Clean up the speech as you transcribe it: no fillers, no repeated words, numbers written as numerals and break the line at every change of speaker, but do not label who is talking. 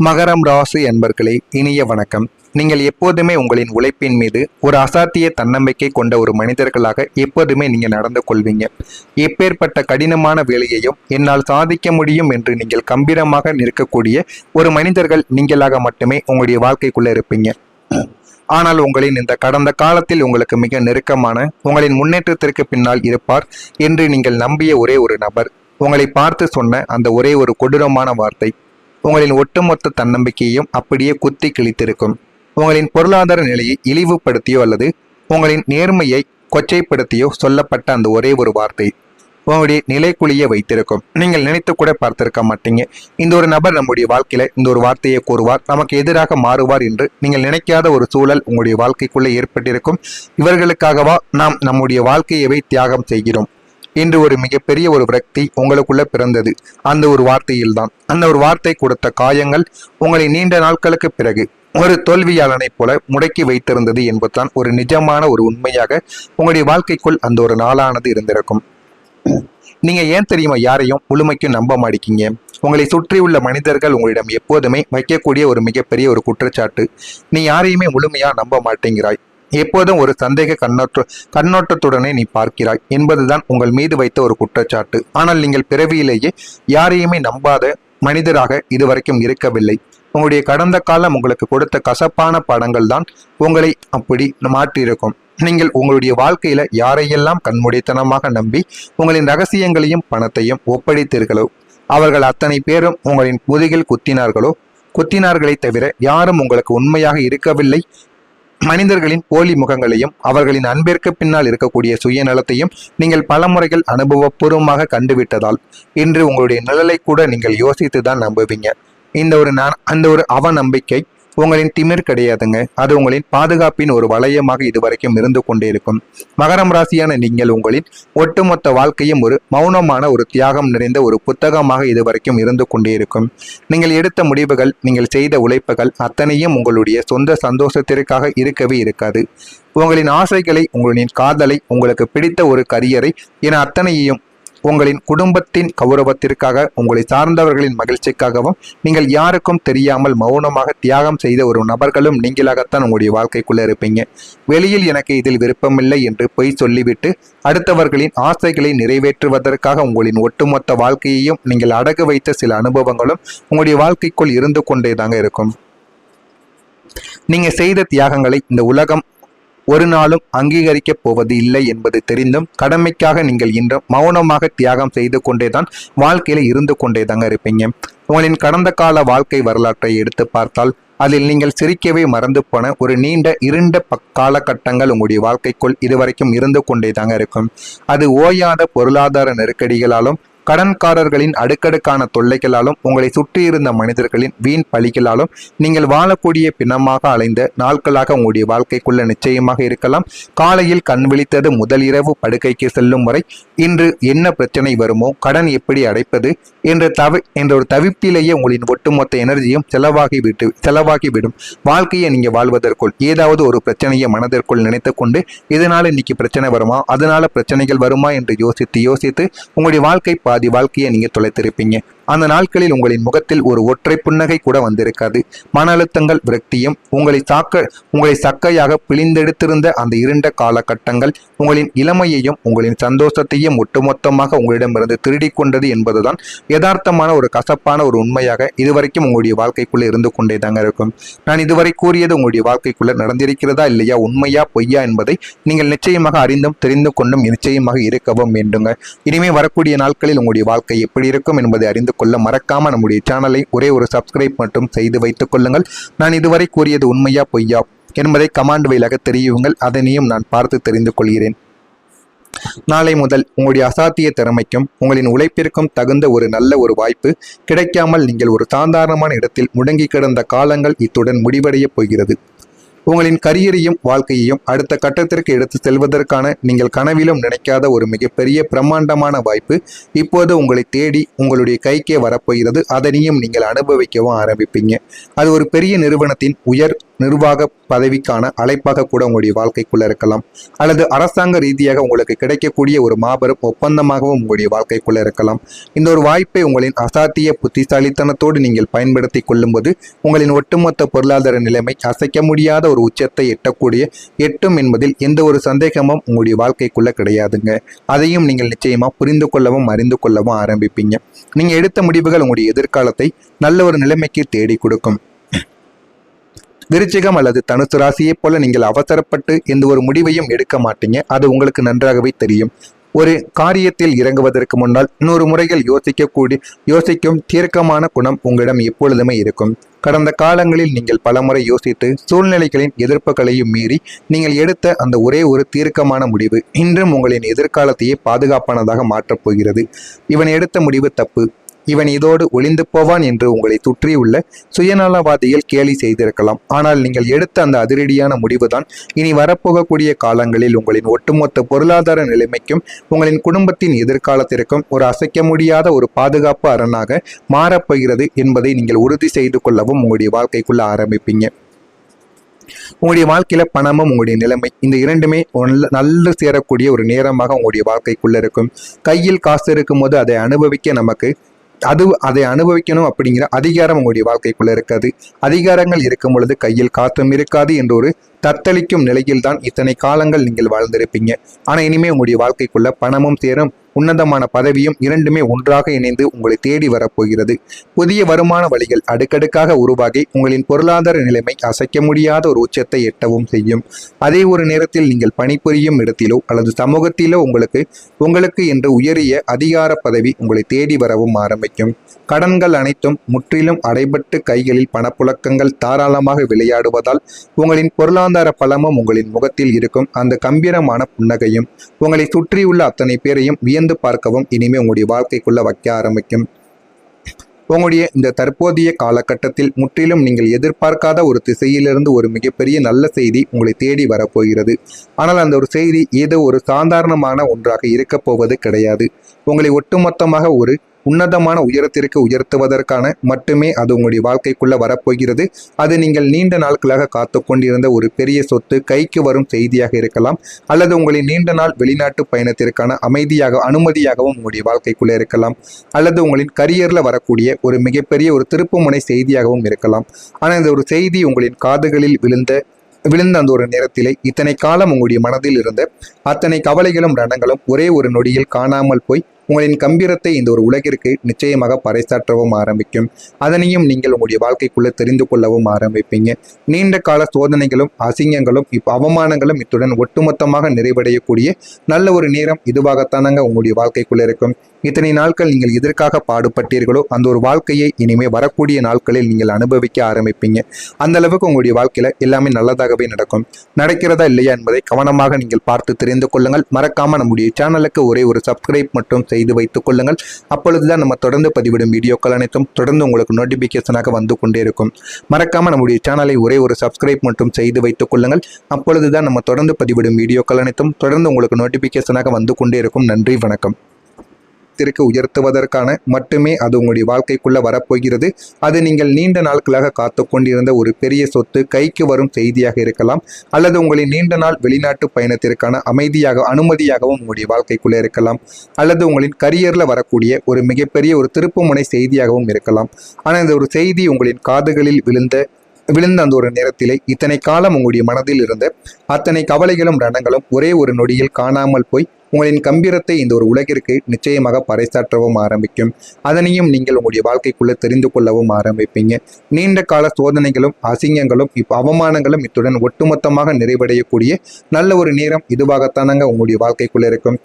மகரம் ராசி என்பர்களே, இனிய வணக்கம். நீங்கள் எப்போதுமே உங்களின் உழைப்பின் மீது ஒரு அசாத்திய தன்னம்பிக்கை கொண்ட ஒரு மனிதர்களாக எப்போதுமே நீங்கள் நடந்து கொள்வீங்க. எப்பேற்பட்ட கடினமான வேலையையும் என்னால் சாதிக்க முடியும் என்று நீங்கள் கம்பீரமாக நிற்கக்கூடிய ஒரு மனிதர்கள் நீங்களாக மட்டுமே உங்களுடைய வாழ்க்கைக்குள்ள இருப்பீங்க. ஆனால் உங்களின் இந்த கடந்த காலத்தில் உங்களுக்கு மிக நெருக்கமான உங்களின் முன்னேற்றத்திற்கு பின்னால் இருப்பார் என்று நீங்கள் நம்பிய ஒரே ஒரு நபர் உங்களை பார்த்து சொன்ன அந்த ஒரே ஒரு கொடூரமான வார்த்தை உங்களின் ஒட்டுமொத்த தன்னம்பிக்கையையும் அப்படியே குத்தி கிழித்திருக்கும். உங்களின் பொருளாதார நிலையை இழிவுபடுத்தியோ அல்லது உங்களின் நேர்மையை கொச்சைப்படுத்தியோ சொல்லப்பட்ட அந்த ஒரே ஒரு வார்த்தை உங்களுடைய நிலைக்குழிய வைத்திருக்கும். நீங்கள் நினைத்து கூட பார்த்திருக்க மாட்டீங்க, இந்த ஒரு நபர் நம்முடைய வாழ்க்கையில இந்த ஒரு வார்த்தையை கூறுவார், நமக்கு எதிராக மாறுவார் என்று நீங்கள் நினைக்காத ஒரு சூழல் உங்களுடைய வாழ்க்கைக்குள்ளே ஏற்பட்டிருக்கும். இவர்களுக்காகவா நாம் நம்முடைய வாழ்க்கையவே தியாகம் செய்கிறோம் இன்று ஒரு மிகப்பெரிய ஒரு விரக்தி உங்களுக்குள்ள பிறந்தது அந்த ஒரு வார்த்தையில்தான். அந்த ஒரு வார்த்தை கொடுத்த காயங்கள் உங்களை நீண்ட நாட்களுக்கு பிறகு ஒரு தோல்வியாளனை போல முடக்கி வைத்திருந்தது என்பதுதான் ஒரு நிஜமான ஒரு உண்மையாக உங்களுடைய வாழ்க்கைக்குள் அந்த ஒரு நாளானது இருந்திருக்கும். நீங்க ஏன் தெரியுமா யாரையும் முழுமைக்கும் நம்ப மாட்டீங்க? உங்களை சுற்றியுள்ள மனிதர்கள் உங்களிடம் எப்போதுமே வைக்கக்கூடிய ஒரு மிகப்பெரிய ஒரு குற்றச்சாட்டு, நீ யாரையுமே முழுமையா நம்ப மாட்டேங்கிறாய், எப்போதும் ஒரு சந்தேக கண்ணோட்டத்துடனே நீ பார்க்கிறாய் என்பதுதான் உங்கள் மீது வைத்த ஒரு குற்றச்சாட்டு. ஆனால் நீங்கள் பிறவியிலேயே யாரையுமே நம்பாத மனிதராக இதுவரைக்கும் இருக்கவில்லை. உங்களுடைய கடந்த காலம் உங்களுக்கு கொடுத்த கசப்பான படங்கள் தான் உங்களை அப்படி மாற்றியிருக்கும். நீங்கள் உங்களுடைய வாழ்க்கையில யாரையெல்லாம் கண்மூடித்தனமாக நம்பி உங்களின் ரகசியங்களையும் பணத்தையும் ஒப்படைத்தீர்களோ அவர்கள் அத்தனை பேரும் உங்களின் முதுகில் குத்தினார்களே தவிர யாரும் உங்களுக்கு உண்மையாக இருக்கவில்லை. மனிதர்களின் போலி முகங்களையும் அவர்களின் அன்பிற்கு பின்னால் இருக்கக்கூடிய சுயநலத்தையும் நீங்கள் பல முறைகள் அனுபவபூர்வமாக கண்டுவிட்டதால் இன்று உங்களுடைய நிழலை கூட நீங்கள் யோசித்து தான் நம்புவீங்க. அந்த ஒரு அவநம்பிக்கை உங்களின் திமிர் கிடையாதுங்க, அது உங்களின் பாதுகாப்பின் ஒரு வளையமாக இதுவரைக்கும் இருந்து கொண்டே இருக்கும். மகரம் ராசியான நீங்கள் உங்களின் ஒட்டுமொத்த வாழ்க்கையும் ஒரு மௌனமான ஒரு தியாகம் நிறைந்த ஒரு புத்தகமாக இதுவரைக்கும் இருந்து கொண்டே இருக்கும். நீங்கள் எடுத்த முடிவுகள், நீங்கள் செய்த உழைப்புகள் அத்தனையும் உங்களுடைய சொந்த சந்தோஷத்திற்காக இருக்கவே இருக்காது. உங்களின் ஆசைகளை, உங்களின் காதலை, உங்களுக்கு பிடித்த ஒரு கரியரை என அத்தனையையும் உங்களின் குடும்பத்தின் கௌரவத்திற்காக, உங்களை சார்ந்தவர்களின் மகிழ்ச்சிக்காகவும் நீங்கள் யாருக்கும் தெரியாமல் மௌனமாக தியாகம் செய்த ஒரு நபர்களும் நீங்களாகத்தான் உங்களுடைய வாழ்க்கைக்குள்ள இருப்பீங்க. வெளியில் எனக்கு இதில் விருப்பமில்லை என்று பொய் சொல்லிவிட்டு அடுத்தவர்களின் ஆசைகளை நிறைவேற்றுவதற்காக உங்களின் ஒட்டுமொத்த வாழ்க்கையையும் நீங்கள் அடகு வைத்த சில அனுபவங்களும் உங்களுடைய வாழ்க்கைக்குள் இருந்து கொண்டேதாங்க இருக்கும். நீங்க செய்த தியாகங்களை இந்த உலகம் ஒரு நாளும் அங்கீகரிக்கப் போவது இல்லை என்பது தெரிந்தும் கடமைக்காக நீங்கள் இன்றும் மௌனமாக தியாகம் செய்து கொண்டேதான் வாழ்க்கையில இருந்து கொண்டேதாங்க இருப்பீங்க. உங்களின் கடந்த கால வாழ்க்கை வரலாற்றை எடுத்து பார்த்தால் அதில் நீங்கள் சிரிக்கவே மறந்து போன ஒரு நீண்ட இருண்ட காலகட்டங்கள் உங்களுடைய வாழ்க்கைக்குள் இதுவரைக்கும் இருந்து கொண்டேதாங்க இருக்கும். அது ஓயாத பொருளாதார நெருக்கடிகளாலும் கடன்காரர்களின் அடுக்கடுக்கான தொல்லைகளாலும் உங்களை சுற்றியிருந்த மனிதர்களின் வீண் பழிகளாலும் நீங்கள் வாழக்கூடிய பிணமாக அலைந்த நாட்களாக உங்களுடைய வாழ்க்கைக்குள்ள நிச்சயமாக இருக்கலாம். காலையில் கண் விழித்தது முதல் இரவு படுக்கைக்கு செல்லும் வரை இன்று என்ன பிரச்சனை வருமோ, கடன் எப்படி அடைப்பது என்ற ஒரு தவிப்பிலேயே உங்களின் ஒட்டுமொத்த எனர்ஜியும் செலவாகிவிடும். வாழ்க்கையை நீங்க வாழ்வதற்குள் ஏதாவது ஒரு பிரச்சனையை மனதிற்குள் நினைத்து கொண்டு இதனால இன்னைக்கு பிரச்சனை வருமா, அதனால பிரச்சனைகள் வருமா என்று யோசித்து உங்களுடைய வாழ்க்கையை நீங்க தொலைத்திருப்பீங்க. அந்த நாட்களில் உங்களின் முகத்தில் ஒரு ஒற்றை புன்னகை கூட வந்திருக்காது. மன அழுத்தங்கள், விரக்தியும் உங்களை சக்கையாக பிழிந்தெடுத்திருந்த அந்த இருண்ட காலகட்டங்கள் உங்களின் இளமையையும் உங்களின் சந்தோஷத்தையும் ஒட்டுமொத்தமாக உங்களிடமிருந்து திருடி கொண்டது என்பதுதான் யதார்த்தமான ஒரு கசப்பான ஒரு உண்மையாக இதுவரைக்கும் உங்களுடைய வாழ்க்கைக்குள்ள இருந்து கொண்டேதாங்க இருக்கும். நான் இதுவரை கூறியது உங்களுடைய வாழ்க்கைக்குள்ள நடந்திருக்கிறதா இல்லையா, உண்மையா பொய்யா என்பதை நீங்கள் நிச்சயமாக அறிந்தும் தெரிந்து கொண்டும் நிச்சயமாக இருக்கவும் வேண்டுங்க. இனிமே வரக்கூடிய நாட்களில் உங்களுடைய வாழ்க்கை எப்படி இருக்கும் என்பதை அறிந்து கொள்ள மறக்காம நம்முடைய சேனலை ஒரே ஒரு சப்ஸ்கிரைப் மட்டும் செய்து வைத்துக் கொள்ளுங்கள். நான் இதுவரை கூறியது உண்மையா பொய்யா என்பதை கமாண்ட் வழியாக தெரியுங்கள், அதனையும் நான் பார்த்து தெரிந்து கொள்கிறேன். நாளை முதல் உங்களுடைய அசாத்திய திறமைக்கும் உங்களின் உழைப்பிற்கும் தகுந்த ஒரு நல்ல ஒரு வாய்ப்பு கிடைக்காமல் நீங்கள் ஒரு சாதாரணமான இடத்தில் முடங்கி கிடந்த காலங்கள் இத்துடன் முடிவடைய போகிறது. உங்களின் கரியரையும் வாழ்க்கையையும் அடுத்த கட்டத்திற்கு எடுத்து செல்வதற்கான நீங்கள் கனவிலும் நினைக்காத ஒரு மிகப்பெரிய பிரம்மாண்டமான வாய்ப்பு இப்போது உங்களை தேடி உங்களுடைய கைக்கே வரப்போகிறது. அதனையும் நீங்கள் அனுபவிக்கவும் ஆரம்பிப்பீங்க. அது ஒரு பெரிய நிறுவனத்தின் உயர் நிர்வாக பதவிக்கான அழைப்பாக கூட உங்களுடைய வாழ்க்கைக்குள்ள இருக்கலாம், அல்லது அரசாங்க ரீதியாக உங்களுக்கு கிடைக்கக்கூடிய ஒரு மாபெரும் ஒப்பந்தமாகவும் உங்களுடைய வாழ்க்கைக்குள்ள இருக்கலாம். இந்த ஒரு வாய்ப்பை உங்களின் அசாத்திய புத்திசாலித்தனத்தோடு நீங்கள் பயன்படுத்தி கொள்ளும்போது உங்களின் ஒட்டுமொத்த பொருளாதார நிலைமை அசைக்க முடியாத ஒரு உச்சத்தை எட்டும் என்பதில் எந்த ஒரு சந்தேகமும் உங்களுடைய வாழ்க்கைக்குள்ள கிடையாதுங்க. அதையும் நீங்கள் நிச்சயமா புரிந்து கொள்ளவும் அறிந்து கொள்ளவும் ஆரம்பிப்பீங்க. நீங்க எடுத்த முடிவுகள் உங்களுடைய எதிர்காலத்தை நல்ல ஒரு நிலைமைக்கு தேடி கொடுக்கும். விருச்சிகம் அல்லது தனுசு ராசியை போல நீங்கள் அவசரப்பட்டு எந்த ஒரு முடிவையும் எடுக்க மாட்டீங்க. அது உங்களுக்கு நன்றாகவே தெரியும். ஒரு காரியத்தில் இறங்குவதற்கு முன்னால் 100 முறைகள் யோசிக்கும் தீர்க்கமான குணம் உங்களிடம் எப்பொழுதுமே இருக்கும். கடந்த காலங்களில் நீங்கள் பலமுறை யோசித்து சூழ்நிலைகளின் எதிர்ப்புகளையும் மீறி நீங்கள் எடுத்த அந்த ஒரே ஒரு தீர்க்கமான முடிவு இன்றும் உங்களின் எதிர்காலத்தையே பாதுகாப்பானதாக மாற்றப் போகிறது. இவன் எடுத்த முடிவு தப்பு, இவன் இதோடு ஒளிந்து போவான் என்று உங்களை சுற்றியுள்ள சுயநலவாதிகள் கேலி செய்திருக்கலாம். ஆனால் நீங்கள் எடுத்த அந்த அதிரடியான முடிவுதான் இனி வரப்போகக்கூடிய காலங்களில் உங்களின் ஒட்டுமொத்த பொருளாதார நிலைமைக்கும் உங்களின் குடும்பத்தின் எதிர்காலத்திற்கும் ஒரு அசைக்க முடியாத ஒரு பாதுகாப்பு அரணாக மாறப்போகிறது என்பதை நீங்கள் உறுதி செய்து கொள்ளவும் உங்களுடைய வாழ்க்கைக்குள்ள ஆரம்பிப்பீங்க. உங்களுடைய வாழ்க்கையில பணமும் உங்களுடைய நிலைமை இந்த இரண்டுமே நல்ல சேரக்கூடிய ஒரு நேரமாக உங்களுடைய வாழ்க்கைக்குள்ள இருக்கும். கையில் காசு இருக்கும் போது அதை அனுபவிக்கணும் அப்படிங்கிற அதிகாரம் உங்களுடைய வாழ்க்கைக்குள்ள இருக்காது. அதிகாரங்கள் இருக்கும் பொழுது கையில் காசும் இருக்காது என்ற ஒரு தத்தளிக்கும் நிலையில்தான் இத்தனை காலங்கள் நீங்கள் வாழ்ந்திருப்பீங்க. ஆனா இனிமே உங்களுடைய வாழ்க்கைக்குள்ள பணமும் சேரும், உன்னதமான பதவியும் இரண்டுமே ஒன்றாக இணைந்து உங்களை தேடி வரப்போகிறது. புதிய வருமான வழிகள் அடுக்கடுக்காக உருவாகி உங்களின் பொருளாதார நிலைமை அசைக்க முடியாத ஒரு உச்சத்தை எட்டவும் செய்யும். அதே ஒரு நேரத்தில் நீங்கள் பணிபுரியும் இடத்திலோ அல்லது சமூகத்திலோ உங்களுக்கு என்று உயரிய அதிகார பதவி உங்களை தேடி வரவும் ஆரம்பிக்கும். கடன்கள் அனைத்தும் முற்றிலும் அடைபட்டு கைகளில் பணப்புழக்கங்கள் தாராளமாக விளையாடுவதால் உங்களின் பொருளாதார பலமும் உங்களின் முகத்தில் இருக்கும் அந்த கம்பீரமான புன்னகையும் உங்களை சுற்றியுள்ள அத்தனை பேரையும் வியந்து பார்க்கவும் இனிமே உங்களுடைய வாழ்க்கைக்குள்ள வைக்க ஆரம்பிக்கும். உங்களுடைய இந்த தற்போதைய காலகட்டத்தில் முற்றிலும் நீங்கள் எதிர்பார்க்காத ஒரு திசையிலிருந்து ஒரு மிகப்பெரிய நல்ல செய்தி உங்களை தேடி வரப்போகிறது. ஆனால் அந்த ஒரு செய்தி ஏதோ ஒரு சாதாரணமான ஒன்றாக இருக்க போவது கிடையாது. உங்களை ஒட்டுமொத்தமாக ஒரு உன்னதமான உயரத்திற்கு உயர்த்துவதற்கான மட்டுமே அது உங்களுடைய வாழ்க்கைக்குள்ள வரப்போகிறது. அது நீங்கள் நீண்ட நாட்களாக காத்து கொண்டிருந்த ஒரு பெரிய சொத்து கைக்கு வரும் செய்தியாக இருக்கலாம், அல்லது உங்களின் நீண்ட நாள் வெளிநாட்டு பயணத்திற்கான அனுமதியாகவும் உங்களுடைய வாழ்க்கைக்குள்ள இருக்கலாம், அல்லது உங்களின் கரியர்ல வரக்கூடிய ஒரு மிகப்பெரிய ஒரு திருப்புமுனை செய்தியாகவும் இருக்கலாம். ஆனால் இந்த ஒரு செய்தி உங்களின் காதுகளில் விழுந்த அந்த ஒரு நேரத்திலே இத்தனை காலம் உங்களுடைய மனதில் இருந்த அத்தனை கவலைகளும் ரணங்களும் ஒரே ஒரு நொடியில் காணாமல் போய் உங்களின் கம்பீரத்தை இந்த ஒரு உலகிற்கு நிச்சயமாக பறைசாற்றவும் ஆரம்பிக்கும். அதனையும் நீங்கள் உங்களுடைய வாழ்க்கைக்குள்ள தெரிந்து கொள்ளவும் ஆரம்பிப்பீங்க. நீண்ட கால சோதனைகளும் அசிங்கங்களும் அவமானங்களும் இத்துடன் ஒட்டுமொத்தமாக நிறைவடையக்கூடிய நல்ல ஒரு நேரம் இதுவாகத்தானாங்க உங்களுடைய வாழ்க்கைக்குள்ள இருக்கும். இத்தனை நாட்கள் நீங்கள் எதற்காக பாடுபட்டீர்களோ அந்த ஒரு வாழ்க்கையை இனிமே வரக்கூடிய நாட்களில் நீங்கள் அனுபவிக்க ஆரம்பிப்பீங்க. அந்த அளவுக்கு உங்களுடைய வாழ்க்கையில எல்லாமே நல்லதாகவே நடக்கும். நடக்கிறதா இல்லையா என்பதை கவனமாக நீங்கள் பார்த்து தெரிந்து கொள்ளுங்கள். மறக்காம நம்முடைய சேனலுக்கு ஒரே ஒரு சப்ஸ்கிரைப் மட்டும் செய்து வைத்துக் கொள்ளுங்கள். அப்பொழுதுதான் நம்ம தொடர்ந்து பதிவிடும் வீடியோக்கள் அனைத்தும் தொடர்ந்து உங்களுக்கு நோட்டிபிகேஷனாக வந்து கொண்டே இருக்கும். மறக்காம நம்முடைய சேனலை ஒரே ஒரு சப்ஸ்கிரைப் மட்டும் செய்து வைத்துக் கொள்ளுங்கள். அப்பொழுதுதான் நம்ம தொடர்ந்து பதிவிடும் வீடியோக்கள் அனைத்தும் தொடர்ந்து உங்களுக்கு நோட்டிபிகேஷனாக வந்து கொண்டே இருக்கும். நன்றி, வணக்கம். உயர்த்துவதற்கான மட்டுமே அது உங்களுடைய வாழ்க்கைக்குள்ள வரப்போகிறது. அது நீங்கள் நீண்ட நாட்களாக காத்து கொண்டிருந்த ஒரு பெரிய சொத்து கைக்கு வரும் செய்தியாக இருக்கலாம், அல்லது உங்களின் நீண்ட நாள் வெளிநாட்டு பயணத்திற்கான அனுமதியாகவும் உங்களுடைய வாழ்க்கைக்குள்ள இருக்கலாம், அல்லது உங்களின் கரியர்ல வரக்கூடிய ஒரு மிகப்பெரிய ஒரு திருப்புமுனை செய்தியாகவும் இருக்கலாம். ஆனால் இந்த ஒரு செய்தி உங்களின் காதுகளில் விழுந்த அந்த ஒரு நேரத்திலே இத்தனை காலம் உங்களுடைய மனதில் இருந்த அத்தனை கவலைகளும் ரணங்களும் ஒரே ஒரு நொடியில் காணாமல் போய் உங்களின் கம்பீரத்தை இந்த ஒரு உலகிற்கு நிச்சயமாக பறைசாற்றவும் ஆரம்பிக்கும். அதனையும் நீங்கள் உங்களுடைய வாழ்க்கைக்குள்ள தெரிந்து கொள்ளவும் ஆரம்பிப்பீங்க. நீண்ட கால சோதனைகளும் அசிங்கங்களும் அவமானங்களும் இத்துடன் ஒட்டுமொத்தமாக நிறைவடையக்கூடிய நல்ல ஒரு நேரம் இதுவாகத்தானாங்க உங்களுடைய வாழ்க்கைக்குள்ள இருக்கும்.